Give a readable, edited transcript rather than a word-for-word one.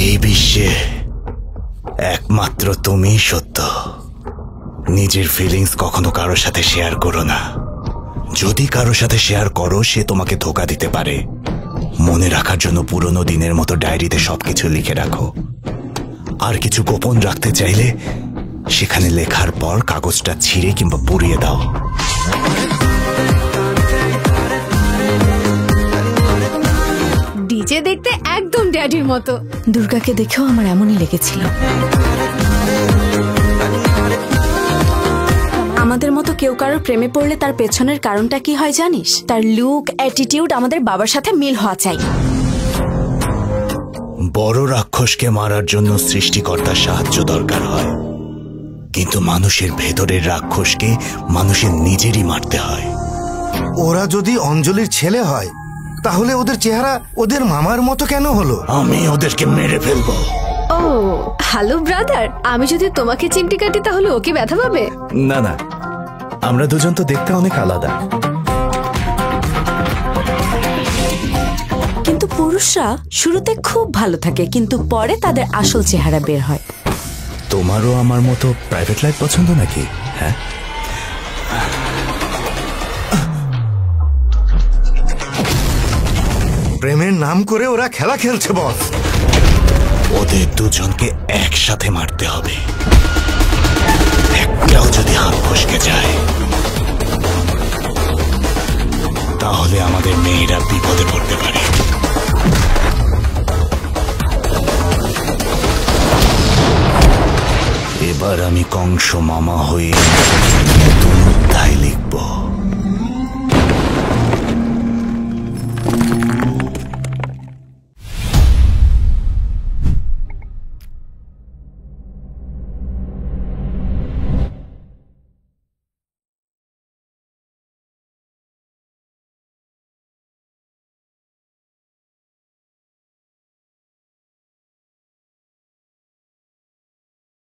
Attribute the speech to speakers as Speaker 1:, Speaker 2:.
Speaker 1: এই বিশ্বে একমাত্র তুমিই সত্য। নিজের ফিলিংস কখনো কারোর সাথে শেয়ার করো না। যদি কারোর সাথে শেয়ার করো, সে তোমাকে ধোঁকা দিতে পারে। মনে রাখার জন্য পুরনো দিনের মতো ডায়েরিতে সবকিছু লিখে রাখো। আর কিছু গোপন রাখতে চাইলে সেখানে লেখার পর কাগজটা ছিঁড়ে কিংবা পুড়িয়ে দাও।
Speaker 2: ডিজে দেখতে একদম ড্যাডির মতো।
Speaker 3: দুর্গাকে দেখেও আমার এমনই লেগেছিল। আমাদের মতো কেউ কারোর প্রেমে পড়লে তার পেছনের কারণটা কি হয় জানিস? তার লুক, অ্যাটিটিউড আমাদের বাবার সাথে মিল হওয়া চাই।
Speaker 1: বড় রাক্ষসকে মারার জন্য সৃষ্টিকর্তার সাহায্য দরকার হয়, কিন্তু মানুষের ভেতরের রাক্ষসকে মানুষের নিজেরই মারতে হয়।
Speaker 4: ওরা যদি অঞ্জলির ছেলে হয়, তাহলে ওদের চেহারা ওদের মামার মতো কেন হলো?
Speaker 1: আমি ওদেরকে মেরে ফেলবো।
Speaker 2: ও হ্যালো ব্রাদার, আমি যদি তোমাকে চিমটি কাটি তাহলে ওকে ব্যথা পাবে?
Speaker 1: না না, আমরা দুজন তো দেখতে অনেক আলাদা।
Speaker 3: কিন্তু পুরুষরা শুরুতে খুব ভালো থাকে, কিন্তু পরে তাদের আসল চেহারা বের হয়।
Speaker 1: তোমারও আমার মতো প্রাইভেট লাইফ পছন্দ নাকি? হ্যাঁ,
Speaker 4: প্রেমের নাম করে ওরা খেলা খেলছে বস।
Speaker 1: ওদের দুজনকে একসাথে মারতে হবে। একটাও যদি হাত ফসকে যায়, তাহলে আমাদের মেয়েরা বিপদে পড়তে পারে। এবার আমি কংস মামা হয়ে নতুন অধ্যায় লিখব।